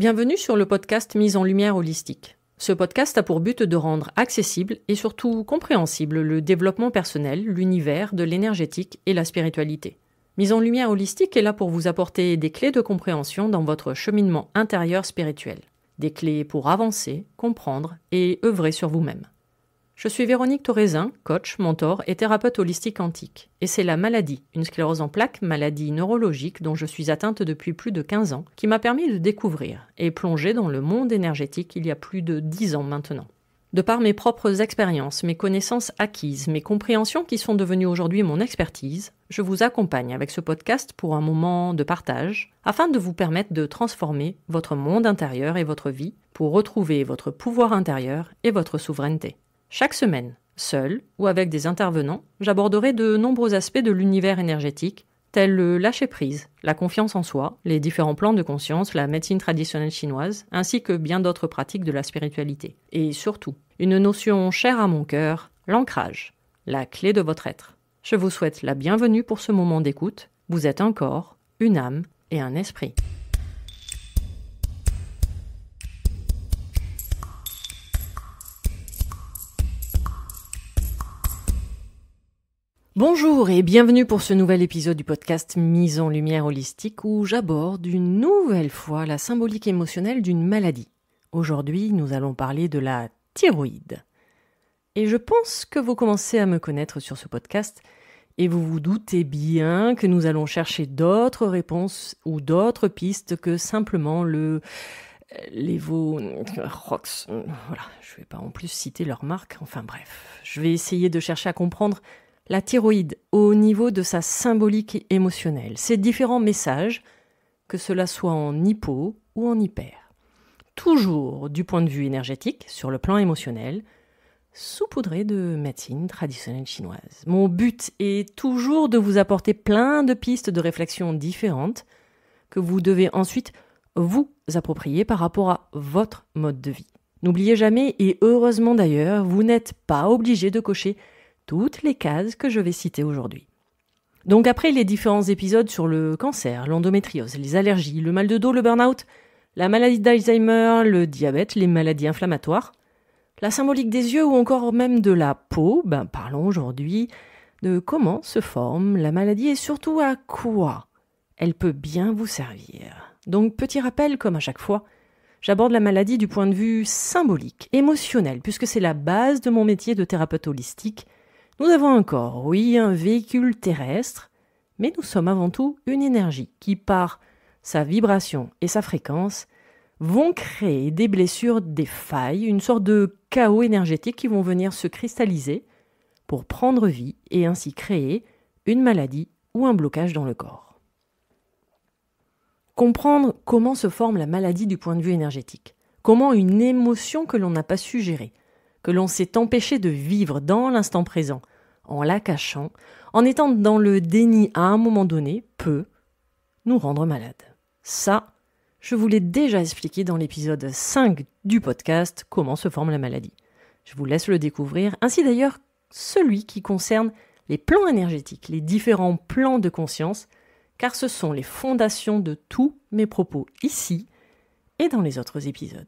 Bienvenue sur le podcast Mise en lumière holistique. Ce podcast a pour but de rendre accessible et surtout compréhensible le développement personnel, l'univers de l'énergétique et la spiritualité. Mise en lumière holistique est là pour vous apporter des clés de compréhension dans votre cheminement intérieur spirituel. Des clés pour avancer, comprendre et œuvrer sur vous-même. Je suis Véronique Thorezin, coach, mentor et thérapeute holistique quantique. Et c'est la maladie, une sclérose en plaques, maladie neurologique dont je suis atteinte depuis plus de 15 ans, qui m'a permis de découvrir et plonger dans le monde énergétique il y a plus de 10 ans maintenant. De par mes propres expériences, mes connaissances acquises, mes compréhensions qui sont devenues aujourd'hui mon expertise, je vous accompagne avec ce podcast pour un moment de partage, afin de vous permettre de transformer votre monde intérieur et votre vie pour retrouver votre pouvoir intérieur et votre souveraineté. Chaque semaine, seul ou avec des intervenants, j'aborderai de nombreux aspects de l'univers énergétique, tels le lâcher-prise, la confiance en soi, les différents plans de conscience, la médecine traditionnelle chinoise, ainsi que bien d'autres pratiques de la spiritualité. Et surtout, une notion chère à mon cœur, l'ancrage, la clé de votre être. Je vous souhaite la bienvenue pour ce moment d'écoute. Vous êtes un corps, une âme et un esprit. Bonjour et bienvenue pour ce nouvel épisode du podcast Mise en lumière holistique où j'aborde une nouvelle fois la symbolique émotionnelle d'une maladie. Aujourd'hui, nous allons parler de la thyroïde. Et je pense que vous commencez à me connaître sur ce podcast et vous vous doutez bien que nous allons chercher d'autres réponses ou d'autres pistes que simplement l'Evorox. Voilà, je ne vais pas en plus citer leur marque, enfin bref. Je vais essayer de chercher à comprendre la thyroïde au niveau de sa symbolique émotionnelle, ses différents messages, que cela soit en hypo ou en hyper. Toujours du point de vue énergétique, sur le plan émotionnel, saupoudré de médecine traditionnelle chinoise. Mon but est toujours de vous apporter plein de pistes de réflexion différentes que vous devez ensuite vous approprier par rapport à votre mode de vie. N'oubliez jamais, et heureusement d'ailleurs, vous n'êtes pas obligé de cocher toutes les cases que je vais citer aujourd'hui. Donc après les différents épisodes sur le cancer, l'endométriose, les allergies, le mal de dos, le burn-out, la maladie d'Alzheimer, le diabète, les maladies inflammatoires, la symbolique des yeux ou encore même de la peau, parlons aujourd'hui de comment se forme la maladie et surtout à quoi elle peut bien vous servir. Donc petit rappel comme à chaque fois, j'aborde la maladie du point de vue symbolique, émotionnel, puisque c'est la base de mon métier de thérapeute holistique. Nous avons un corps, oui, un véhicule terrestre, mais nous sommes avant tout une énergie qui, par sa vibration et sa fréquence, vont créer des blessures, des failles, une sorte de chaos énergétique qui vont venir se cristalliser pour prendre vie et ainsi créer une maladie ou un blocage dans le corps. Comprendre comment se forme la maladie du point de vue énergétique, comment une émotion que l'on n'a pas su gérer, que l'on s'est empêché de vivre dans l'instant présent, en la cachant, en étant dans le déni à un moment donné, peut nous rendre malades. Ça, je vous l'ai déjà expliqué dans l'épisode 5 du podcast « Comment se forme la maladie ». Je vous laisse le découvrir, ainsi d'ailleurs celui qui concerne les plans énergétiques, les différents plans de conscience, car ce sont les fondations de tous mes propos ici et dans les autres épisodes.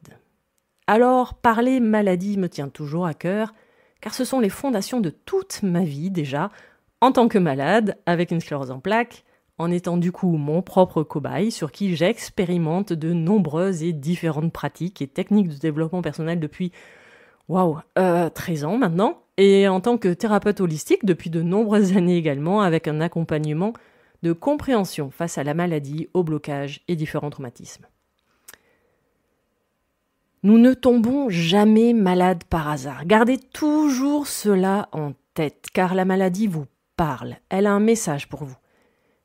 Alors, parler maladie me tient toujours à cœur, car ce sont les fondations de toute ma vie déjà, en tant que malade, avec une sclérose en plaques, en étant du coup mon propre cobaye sur qui j'expérimente de nombreuses et différentes pratiques et techniques de développement personnel depuis 13 ans maintenant, et en tant que thérapeute holistique depuis de nombreuses années également, avec un accompagnement de compréhension face à la maladie, au blocage et différents traumatismes. Nous ne tombons jamais malades par hasard. Gardez toujours cela en tête, car la maladie vous parle. Elle a un message pour vous.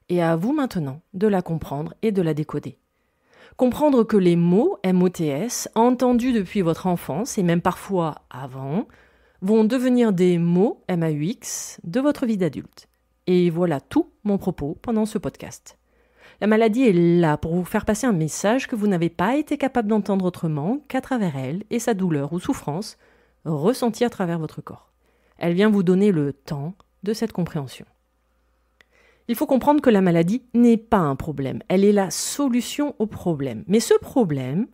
Et à vous maintenant de la comprendre et de la décoder. Comprendre que les mots MOTS, entendus depuis votre enfance et même parfois avant, vont devenir des mots MAUX de votre vie d'adulte. Et voilà tout mon propos pendant ce podcast. La maladie est là pour vous faire passer un message que vous n'avez pas été capable d'entendre autrement qu'à travers elle et sa douleur ou souffrance ressentie à travers votre corps. Elle vient vous donner le temps de cette compréhension. Il faut comprendre que la maladie n'est pas un problème, elle est la solution au problème. Mais ce problème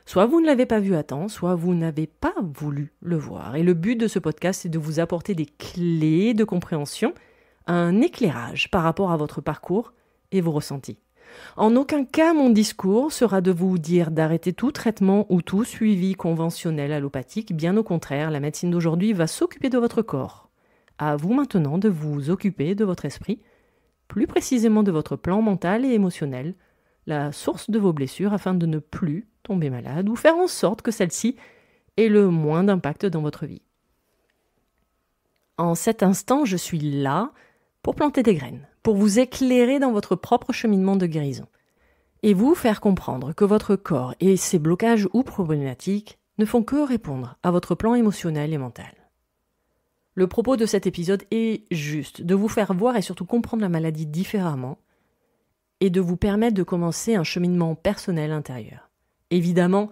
Soit vous ne l'avez pas vu à temps, soit vous n'avez pas voulu le voir. Et le but de ce podcast, c'est de vous apporter des clés de compréhension, un éclairage par rapport à votre parcours et vos ressentis. En aucun cas, mon discours sera de vous dire d'arrêter tout traitement ou tout suivi conventionnel allopathique. Bien au contraire, la médecine d'aujourd'hui va s'occuper de votre corps. À vous maintenant de vous occuper de votre esprit, plus précisément de votre plan mental et émotionnel, la source de vos blessures afin de ne plus tomber malade ou faire en sorte que celle-ci ait le moins d'impact dans votre vie. En cet instant, je suis là pour planter des graines, pour vous éclairer dans votre propre cheminement de guérison et vous faire comprendre que votre corps et ses blocages ou problématiques ne font que répondre à votre plan émotionnel et mental. Le propos de cet épisode est juste de vous faire voir et surtout comprendre la maladie différemment et de vous permettre de commencer un cheminement personnel intérieur. Évidemment,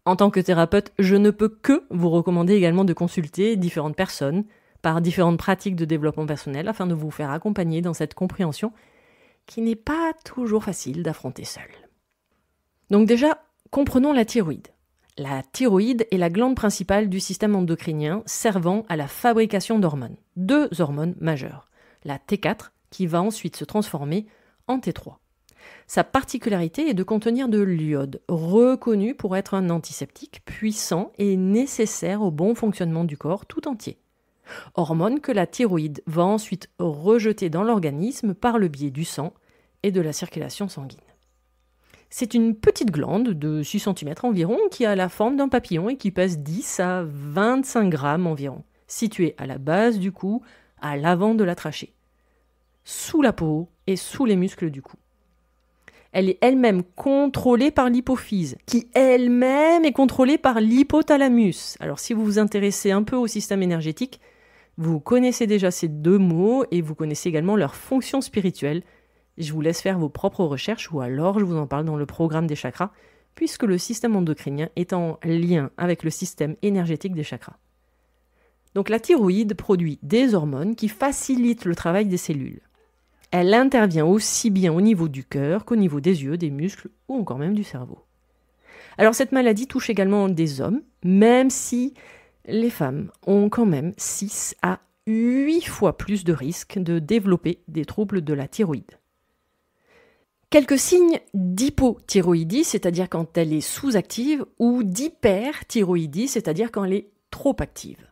en tant que thérapeute, je ne peux que vous recommander également de consulter différentes personnes par différentes pratiques de développement personnel afin de vous faire accompagner dans cette compréhension qui n'est pas toujours facile d'affronter seul. Donc déjà, comprenons la thyroïde. La thyroïde est la glande principale du système endocrinien servant à la fabrication d'hormones. 2 hormones majeures. La T4 qui va ensuite se transformer en T3. Sa particularité est de contenir de l'iode, reconnu pour être un antiseptique puissant et nécessaire au bon fonctionnement du corps tout entier. Hormone que la thyroïde va ensuite rejeter dans l'organisme par le biais du sang et de la circulation sanguine. C'est une petite glande de 6 cm environ qui a la forme d'un papillon et qui pèse 10 à 25 grammes environ, située à la base du cou, à l'avant de la trachée, sous la peau et sous les muscles du cou. Elle est elle-même contrôlée par l'hypophyse, qui elle-même est contrôlée par l'hypothalamus. Alors si vous vous intéressez un peu au système énergétique, vous connaissez déjà ces 2 mots et vous connaissez également leur fonction spirituelle. Je vous laisse faire vos propres recherches ou alors je vous en parle dans le programme des chakras, puisque le système endocrinien est en lien avec le système énergétique des chakras. Donc la thyroïde produit des hormones qui facilitent le travail des cellules. Elle intervient aussi bien au niveau du cœur qu'au niveau des yeux, des muscles ou encore même du cerveau. Alors cette maladie touche également des hommes, même si les femmes ont quand même 6 à 8 fois plus de risques de développer des troubles de la thyroïde. Quelques signes d'hypothyroïdie, c'est-à-dire quand elle est sous-active, ou d'hyperthyroïdie, c'est-à-dire quand elle est trop active.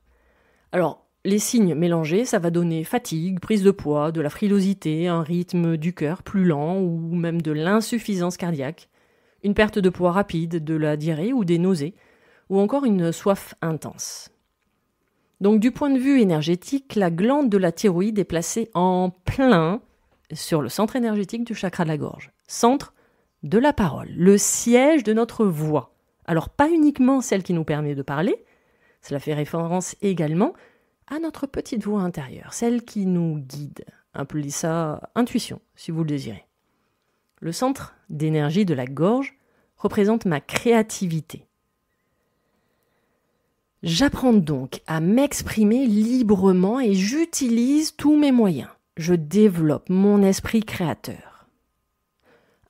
Alors, les signes mélangés, ça va donner fatigue, prise de poids, de la frilosité, un rythme du cœur plus lent ou même de l'insuffisance cardiaque, une perte de poids rapide, de la diarrhée ou des nausées, ou encore une soif intense. Donc du point de vue énergétique, la glande de la thyroïde est placée en plein sur le centre énergétique du chakra de la gorge, centre de la parole, le siège de notre voix. Alors pas uniquement celle qui nous permet de parler, cela fait référence également à notre petite voix intérieure, celle qui nous guide. Appelez ça intuition, si vous le désirez. Le centre d'énergie de la gorge représente ma créativité. J'apprends donc à m'exprimer librement et j'utilise tous mes moyens. Je développe mon esprit créateur.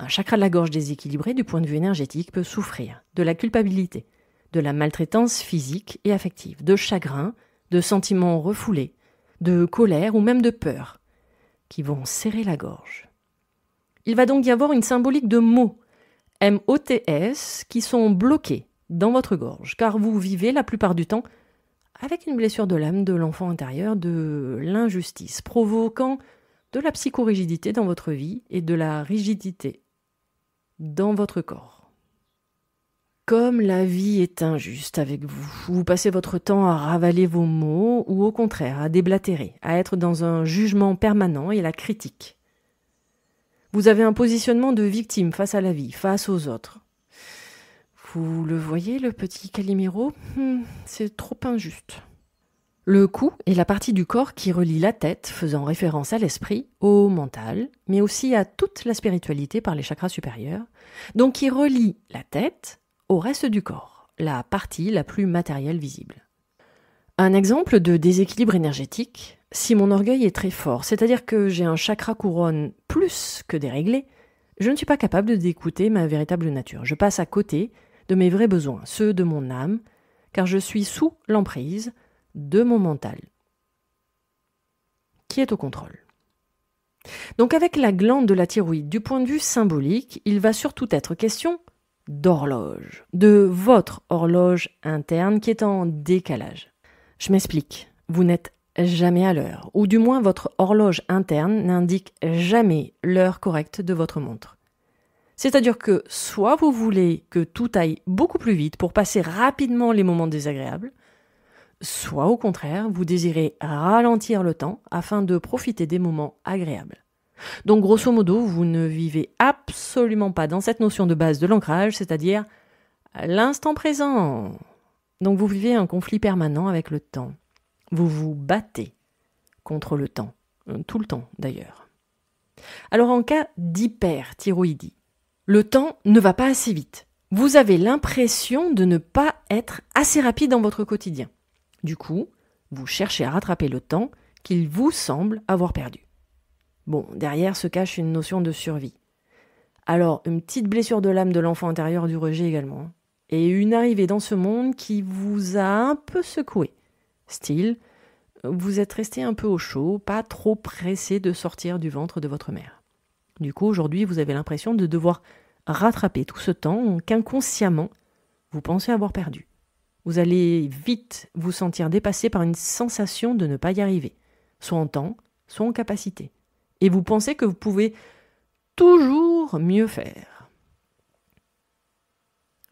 Un chakra de la gorge déséquilibré du point de vue énergétique peut souffrir de la culpabilité, de la maltraitance physique et affective, de chagrin, de sentiments refoulés, de colère ou même de peur, qui vont serrer la gorge. Il va donc y avoir une symbolique de mots, M-O-T-S, qui sont bloqués dans votre gorge, car vous vivez la plupart du temps avec une blessure de l'âme de l'enfant intérieur, de l'injustice, provoquant de la psychorigidité dans votre vie et de la rigidité dans votre corps. Comme la vie est injuste avec vous, vous passez votre temps à ravaler vos mots ou au contraire à déblatérer, à être dans un jugement permanent et la critique. Vous avez un positionnement de victime face à la vie, face aux autres. Vous le voyez, le petit Calimero ? C'est trop injuste. Le cou est la partie du corps qui relie la tête, faisant référence à l'esprit, au mental, mais aussi à toute la spiritualité par les chakras supérieurs, donc qui relie la tête au reste du corps, la partie la plus matérielle visible. Un exemple de déséquilibre énergétique, si mon orgueil est très fort, c'est-à-dire que j'ai un chakra couronne plus que déréglé, je ne suis pas capable d'écouter ma véritable nature. Je passe à côté de mes vrais besoins, ceux de mon âme, car je suis sous l'emprise de mon mental, qui est au contrôle. Donc avec la glande de la thyroïde, du point de vue symbolique, il va surtout être question d'horloge, de votre horloge interne qui est en décalage. Je m'explique, vous n'êtes jamais à l'heure, ou du moins votre horloge interne n'indique jamais l'heure correcte de votre montre. C'est-à-dire que soit vous voulez que tout aille beaucoup plus vite pour passer rapidement les moments désagréables, soit au contraire, vous désirez ralentir le temps afin de profiter des moments agréables. Donc grosso modo, vous ne vivez absolument pas dans cette notion de base de l'ancrage, c'est-à-dire l'instant présent. Donc vous vivez un conflit permanent avec le temps. Vous vous battez contre le temps, tout le temps d'ailleurs. Alors en cas d'hyperthyroïdie, le temps ne va pas assez vite. Vous avez l'impression de ne pas être assez rapide dans votre quotidien. Du coup, vous cherchez à rattraper le temps qu'il vous semble avoir perdu. Bon, derrière se cache une notion de survie. Alors, une petite blessure de l'âme de l'enfant intérieur du rejet également. Et une arrivée dans ce monde qui vous a un peu secoué. Style, vous êtes resté un peu au chaud, pas trop pressé de sortir du ventre de votre mère. Du coup, aujourd'hui, vous avez l'impression de devoir rattraper tout ce temps qu'inconsciemment, vous pensez avoir perdu. Vous allez vite vous sentir dépassé par une sensation de ne pas y arriver, soit en temps, soit en capacité. Et vous pensez que vous pouvez toujours mieux faire.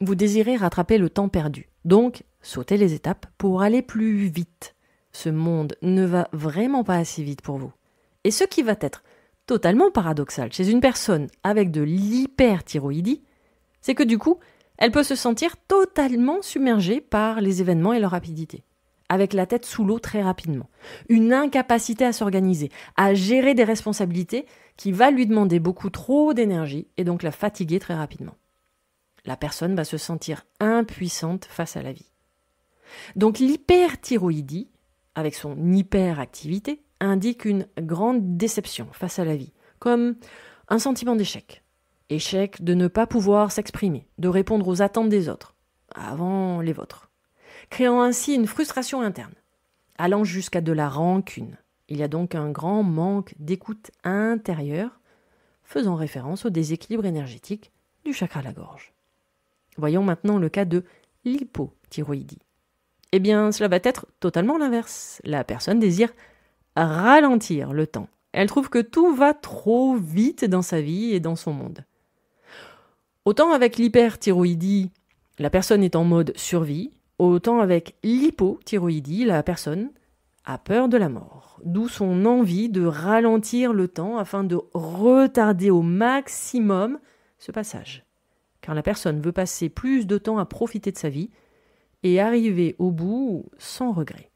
Vous désirez rattraper le temps perdu, donc sauter les étapes pour aller plus vite. Ce monde ne va vraiment pas assez vite pour vous. Et ce qui va être totalement paradoxal chez une personne avec de l'hyperthyroïdie, c'est que du coup, elle peut se sentir totalement submergée par les événements et leur rapidité, avec la tête sous l'eau très rapidement, une incapacité à s'organiser, à gérer des responsabilités qui va lui demander beaucoup trop d'énergie et donc la fatiguer très rapidement. La personne va se sentir impuissante face à la vie. Donc l'hyperthyroïdie, avec son hyperactivité, indique une grande déception face à la vie, comme un sentiment d'échec. Échec de ne pas pouvoir s'exprimer, de répondre aux attentes des autres, avant les vôtres, créant ainsi une frustration interne, allant jusqu'à de la rancune. Il y a donc un grand manque d'écoute intérieure, faisant référence au déséquilibre énergétique du chakra de la gorge. Voyons maintenant le cas de l'hypothyroïdie. Eh bien, cela va être totalement l'inverse. La personne désire ralentir le temps. Elle trouve que tout va trop vite dans sa vie et dans son monde. Autant avec l'hyperthyroïdie, la personne est en mode survie, autant avec l'hypothyroïdie, la personne a peur de la mort. D'où son envie de ralentir le temps afin de retarder au maximum ce passage. Car la personne veut passer plus de temps à profiter de sa vie et arriver au bout sans regret.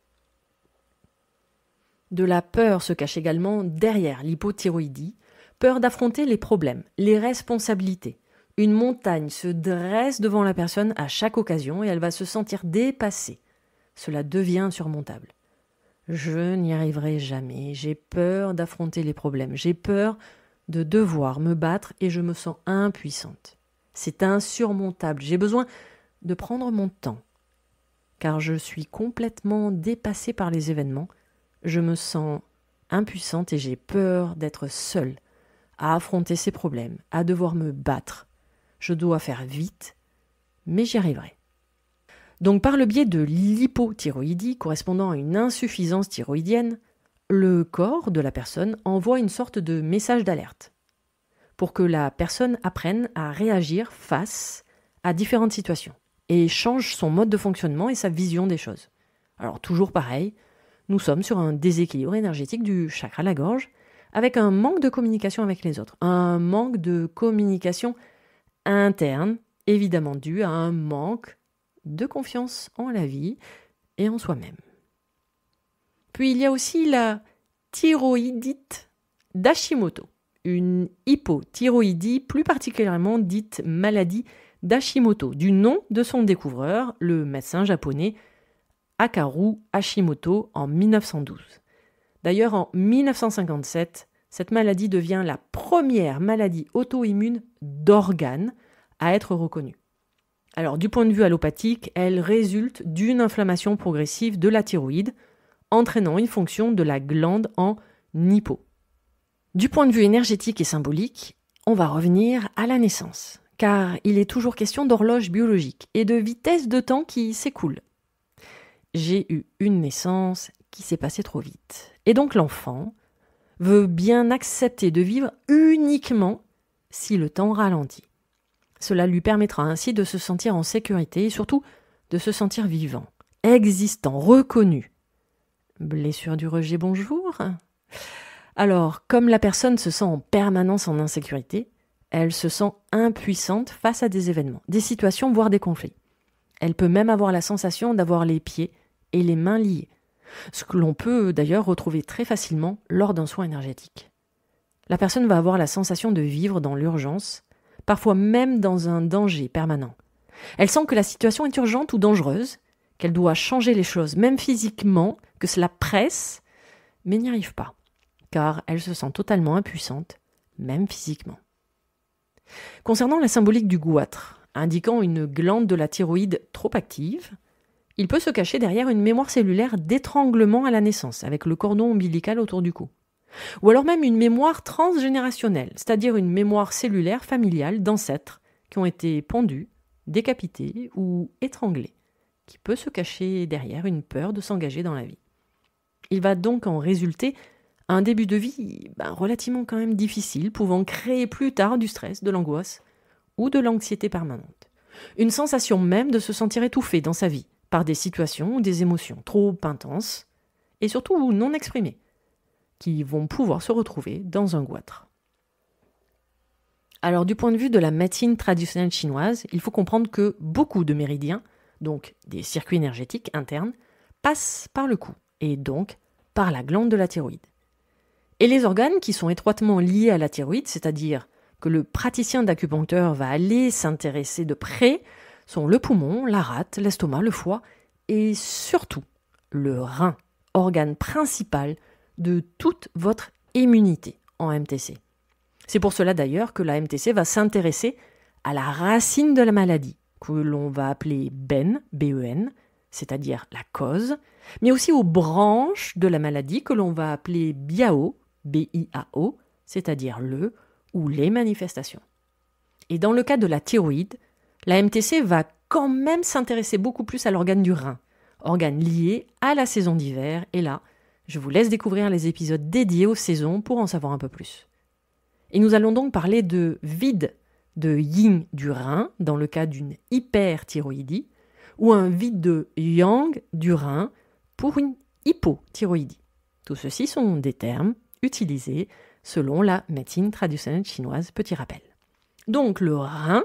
De la peur se cache également derrière l'hypothyroïdie, peur d'affronter les problèmes, les responsabilités. Une montagne se dresse devant la personne à chaque occasion et elle va se sentir dépassée. Cela devient insurmontable. Je n'y arriverai jamais, j'ai peur d'affronter les problèmes, j'ai peur de devoir me battre et je me sens impuissante. C'est insurmontable, j'ai besoin de prendre mon temps, car je suis complètement dépassée par les événements. Je me sens impuissante et j'ai peur d'être seule à affronter ces problèmes, à devoir me battre. Je dois faire vite, mais j'y arriverai. Donc par le biais de l'hypothyroïdie correspondant à une insuffisance thyroïdienne, le corps de la personne envoie une sorte de message d'alerte pour que la personne apprenne à réagir face à différentes situations et change son mode de fonctionnement et sa vision des choses. Alors toujours pareil, nous sommes sur un déséquilibre énergétique du chakra de la gorge, avec un manque de communication avec les autres, un manque de communication interne, évidemment dû à un manque de confiance en la vie et en soi-même. Puis il y a aussi la thyroïdite d'Hashimoto, une hypothyroïdie plus particulièrement dite maladie d'Hashimoto, du nom de son découvreur, le médecin japonais Hakaru Hashimoto en 1912. D'ailleurs, en 1957, cette maladie devient la première maladie auto-immune d'organes à être reconnue. Alors, du point de vue allopathique, elle résulte d'une inflammation progressive de la thyroïde, entraînant une fonction de la glande en hypo. Du point de vue énergétique et symbolique, on va revenir à la naissance, car il est toujours question d'horloge biologique et de vitesse de temps qui s'écoule. J'ai eu une naissance qui s'est passée trop vite. Et donc l'enfant veut bien accepter de vivre uniquement si le temps ralentit. Cela lui permettra ainsi de se sentir en sécurité et surtout de se sentir vivant, existant, reconnu. Blessure du rejet, bonjour. Alors, comme la personne se sent en permanence en insécurité, elle se sent impuissante face à des événements, des situations, voire des conflits. Elle peut même avoir la sensation d'avoir les pieds et les mains liés, ce que l'on peut d'ailleurs retrouver très facilement lors d'un soin énergétique. La personne va avoir la sensation de vivre dans l'urgence, parfois même dans un danger permanent. Elle sent que la situation est urgente ou dangereuse, qu'elle doit changer les choses, même physiquement, que cela presse, mais n'y arrive pas, car elle se sent totalement impuissante, même physiquement. Concernant la symbolique du goitre, indiquant une glande de la thyroïde trop active, il peut se cacher derrière une mémoire cellulaire d'étranglement à la naissance, avec le cordon ombilical autour du cou. Ou alors même une mémoire transgénérationnelle, c'est-à-dire une mémoire cellulaire familiale d'ancêtres qui ont été pendus, décapités ou étranglés, qui peut se cacher derrière une peur de s'engager dans la vie. Il va donc en résulter un début de vie relativement quand même difficile, pouvant créer plus tard du stress, de l'angoisse ou de l'anxiété permanente. Une sensation même de se sentir étouffé dans sa vie par des situations ou des émotions trop intenses et surtout non exprimées, qui vont pouvoir se retrouver dans un goitre. Alors du point de vue de la médecine traditionnelle chinoise, il faut comprendre que beaucoup de méridiens, donc des circuits énergétiques internes, passent par le cou et donc par la glande de la thyroïde. Et les organes qui sont étroitement liés à la thyroïde, c'est-à-dire que le praticien d'acupuncteur va aller s'intéresser de près, sont le poumon, la rate, l'estomac, le foie et surtout le rein, organe principal de toute votre immunité en MTC. C'est pour cela d'ailleurs que la MTC va s'intéresser à la racine de la maladie, que l'on va appeler BEN, B-E-N, c'est-à-dire la cause, mais aussi aux branches de la maladie que l'on va appeler BIAO, B-I-A-O, c'est-à-dire le ou les manifestations. Et dans le cas de la thyroïde, la MTC va quand même s'intéresser beaucoup plus à l'organe du rein, organe lié à la saison d'hiver, et là, je vous laisse découvrir les épisodes dédiés aux saisons pour en savoir un peu plus. Et nous allons donc parler de vide de yin du rein dans le cas d'une hyperthyroïdie ou un vide de yang du rein pour une hypothyroïdie. Tout ceci sont des termes utilisés selon la médecine traditionnelle chinoise, petit rappel. Donc le rein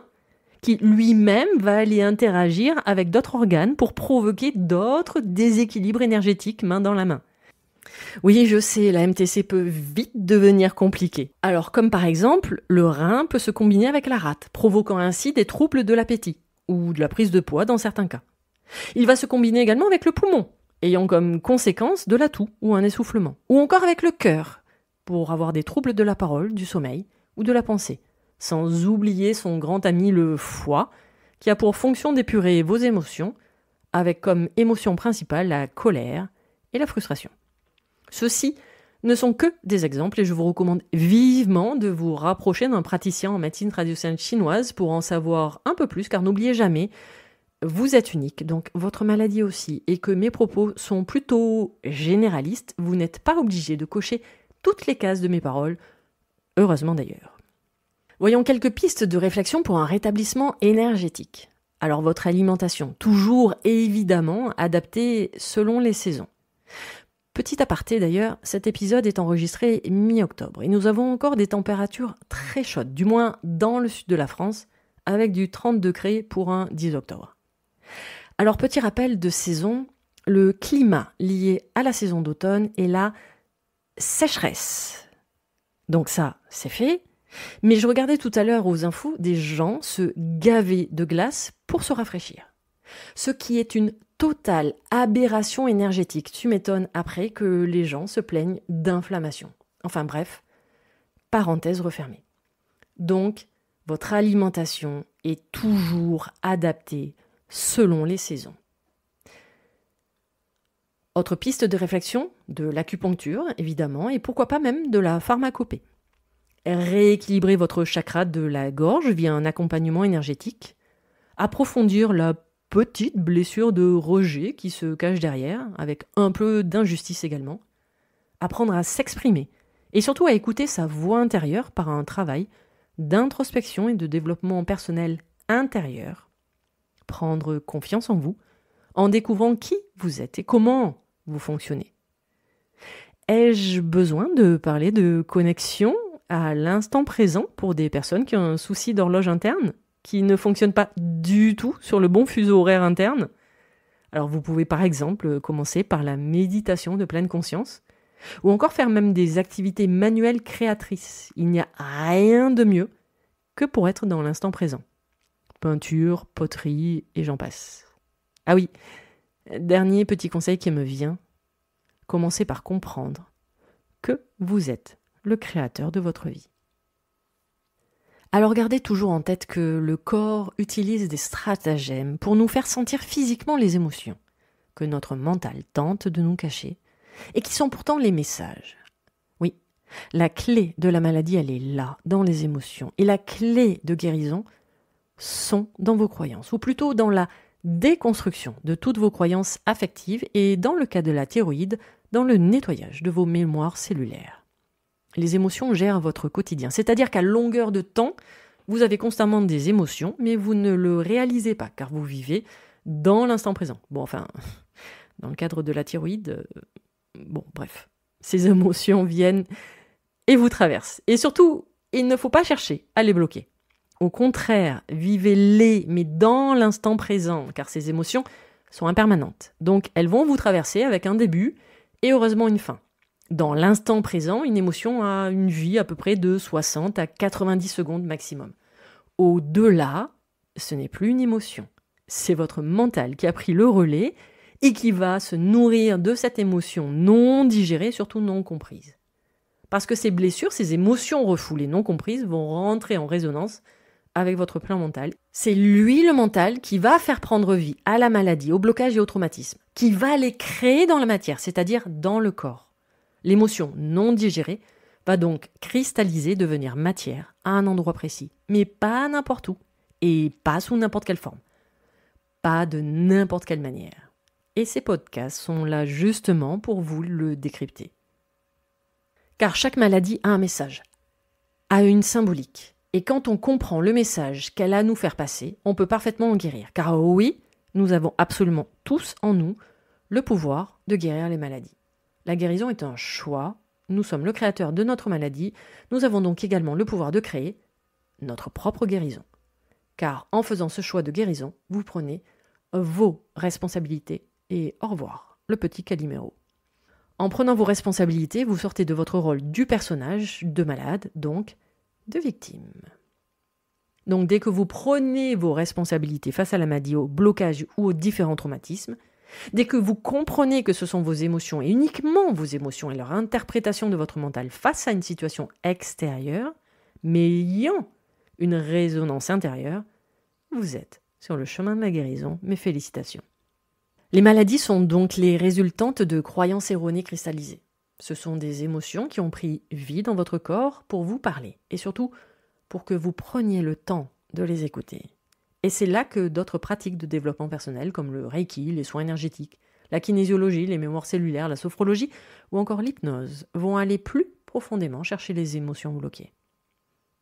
qui lui-même va aller interagir avec d'autres organes pour provoquer d'autres déséquilibres énergétiques main dans la main. Oui, je sais, la MTC peut vite devenir compliquée. Alors, comme par exemple, le rein peut se combiner avec la rate, provoquant ainsi des troubles de l'appétit, ou de la prise de poids dans certains cas. Il va se combiner également avec le poumon, ayant comme conséquence de la toux ou un essoufflement. Ou encore avec le cœur, pour avoir des troubles de la parole, du sommeil ou de la pensée. Sans oublier son grand ami le foie, qui a pour fonction d'épurer vos émotions, avec comme émotion principale la colère et la frustration. Ceux-ci ne sont que des exemples et je vous recommande vivement de vous rapprocher d'un praticien en médecine traditionnelle chinoise pour en savoir un peu plus, car n'oubliez jamais, vous êtes unique, donc votre maladie aussi, et que mes propos sont plutôt généralistes, vous n'êtes pas obligé de cocher toutes les cases de mes paroles, heureusement d'ailleurs. Voyons quelques pistes de réflexion pour un rétablissement énergétique. Alors votre alimentation, toujours évidemment adaptée selon les saisons. Petit aparté d'ailleurs, cet épisode est enregistré mi-octobre et nous avons encore des températures très chaudes, du moins dans le sud de la France, avec du 30 degrés pour un 10 octobre. Alors petit rappel de saison, le climat lié à la saison d'automne est la sécheresse. Donc ça, c'est fait. Mais je regardais tout à l'heure aux infos des gens se gaver de glace pour se rafraîchir. Ce qui est une totale aberration énergétique. Tu m'étonnes après que les gens se plaignent d'inflammation. Enfin bref, parenthèse refermée. Donc, Votre alimentation est toujours adaptée selon les saisons. Autre piste de réflexion, de l'acupuncture évidemment, et pourquoi pas même de la pharmacopée. Rééquilibrer votre chakra de la gorge via un accompagnement énergétique. Approfondir la petite blessure de rejet qui se cache derrière, avec un peu d'injustice également. Apprendre à s'exprimer et surtout à écouter sa voix intérieure par un travail d'introspection et de développement personnel intérieur. Prendre confiance en vous en découvrant qui vous êtes et comment vous fonctionnez. Ai-je besoin de parler de connexion à l'instant présent pour des personnes qui ont un souci d'horloge interne, qui ne fonctionnent pas du tout sur le bon fuseau horaire interne? Alors vous pouvez par exemple commencer par la méditation de pleine conscience, ou encore faire même des activités manuelles créatrices. Il n'y a rien de mieux que pour être dans l'instant présent. Peinture, poterie et j'en passe. Ah oui, dernier petit conseil qui me vient, commencez par comprendre que vous êtes le créateur de votre vie. Alors gardez toujours en tête que le corps utilise des stratagèmes pour nous faire sentir physiquement les émotions que notre mental tente de nous cacher et qui sont pourtant les messages. Oui, la clé de la maladie, elle est là, dans les émotions. Et la clé de guérison sont dans vos croyances, ou plutôt dans la déconstruction de toutes vos croyances affectives et, dans le cas de la thyroïde, dans le nettoyage de vos mémoires cellulaires. Les émotions gèrent votre quotidien, c'est-à-dire qu'à longueur de temps, vous avez constamment des émotions, mais vous ne le réalisez pas, car vous vivez dans l'instant présent. Bon, enfin, dans le cadre de la thyroïde, bref, ces émotions viennent et vous traversent. Et surtout, il ne faut pas chercher à les bloquer. Au contraire, vivez-les, mais dans l'instant présent, car ces émotions sont impermanentes. Donc, elles vont vous traverser avec un début et heureusement une fin. Dans l'instant présent, une émotion a une vie à peu près de 60 à 90 secondes maximum. Au-delà, ce n'est plus une émotion. C'est votre mental qui a pris le relais et qui va se nourrir de cette émotion non digérée, surtout non comprise. Parce que ces blessures, ces émotions refoulées non comprises vont rentrer en résonance avec votre plan mental. C'est lui, le mental, qui va faire prendre vie à la maladie, au blocage et au traumatisme, qui va les créer dans la matière, c'est-à-dire dans le corps. L'émotion non digérée va donc cristalliser, devenir matière à un endroit précis, mais pas n'importe où, et pas sous n'importe quelle forme, pas de n'importe quelle manière. Et ces podcasts sont là justement pour vous le décrypter. Car chaque maladie a un message, a une symbolique. Et quand on comprend le message qu'elle a à nous faire passer, on peut parfaitement en guérir. Car oui, nous avons absolument tous en nous le pouvoir de guérir les maladies. La guérison est un choix, nous sommes le créateur de notre maladie, nous avons donc également le pouvoir de créer notre propre guérison. Car en faisant ce choix de guérison, vous prenez vos responsabilités et au revoir, le petit Calimero. En prenant vos responsabilités, vous sortez de votre rôle du personnage, de malade, donc de victime. Donc dès que vous prenez vos responsabilités face à la maladie, au blocage ou aux différents traumatismes, dès que vous comprenez que ce sont vos émotions et uniquement vos émotions et leur interprétation de votre mental face à une situation extérieure, mais ayant une résonance intérieure, vous êtes sur le chemin de la guérison, mes félicitations. Les maladies sont donc les résultantes de croyances erronées cristallisées. Ce sont des émotions qui ont pris vie dans votre corps pour vous parler, et surtout pour que vous preniez le temps de les écouter. Et c'est là que d'autres pratiques de développement personnel, comme le Reiki, les soins énergétiques, la kinésiologie, les mémoires cellulaires, la sophrologie, ou encore l'hypnose, vont aller plus profondément chercher les émotions bloquées.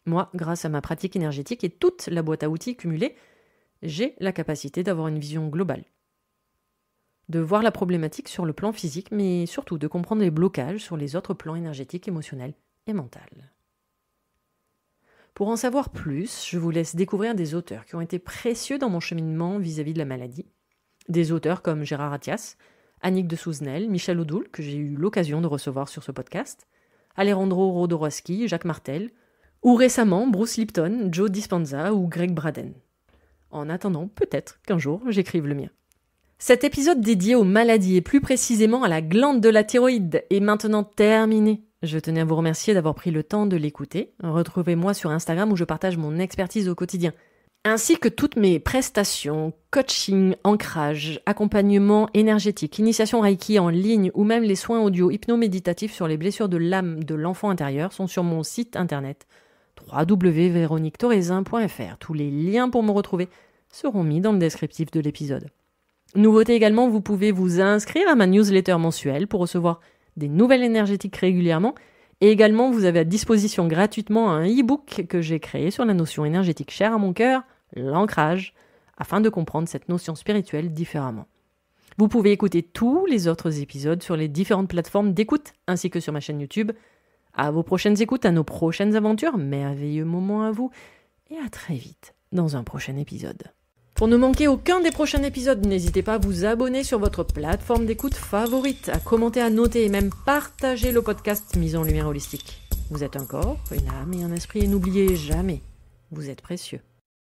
Moi, grâce à ma pratique énergétique et toute la boîte à outils cumulée, j'ai la capacité d'avoir une vision globale, de voir la problématique sur le plan physique, mais surtout de comprendre les blocages sur les autres plans énergétiques, émotionnels et mentaux. Pour en savoir plus, je vous laisse découvrir des auteurs qui ont été précieux dans mon cheminement vis-à-vis de la maladie. Des auteurs comme Gérard Attias, Annick de Souzenel, Michel Odoul, que j'ai eu l'occasion de recevoir sur ce podcast, Alejandro Jodorowsky, Jacques Martel, ou récemment Bruce Lipton, Joe Dispenza ou Greg Braden. En attendant, peut-être qu'un jour, j'écrive le mien. Cet épisode dédié aux maladies et plus précisément à la glande de la thyroïde est maintenant terminé. Je tenais à vous remercier d'avoir pris le temps de l'écouter. Retrouvez-moi sur Instagram où je partage mon expertise au quotidien, ainsi que toutes mes prestations, coaching, ancrage, accompagnement énergétique, initiation Reiki en ligne ou même les soins audio hypnoméditatifs sur les blessures de l'âme de l'enfant intérieur sont sur mon site internet www.veroniquetorezin.fr. Tous les liens pour me retrouver seront mis dans le descriptif de l'épisode. Nouveauté également, vous pouvez vous inscrire à ma newsletter mensuelle pour recevoir des nouvelles énergétiques régulièrement. Et également, vous avez à disposition gratuitement un e-book que j'ai créé sur la notion énergétique chère à mon cœur, l'ancrage, afin de comprendre cette notion spirituelle différemment. Vous pouvez écouter tous les autres épisodes sur les différentes plateformes d'écoute, ainsi que sur ma chaîne YouTube. À vos prochaines écoutes, à nos prochaines aventures, merveilleux moments à vous, et à très vite dans un prochain épisode. Pour ne manquer aucun des prochains épisodes, n'hésitez pas à vous abonner sur votre plateforme d'écoute favorite, à commenter, à noter et même partager le podcast Mise en Lumière Holistique. Vous êtes un corps, une âme et un esprit et n'oubliez jamais, vous êtes précieux.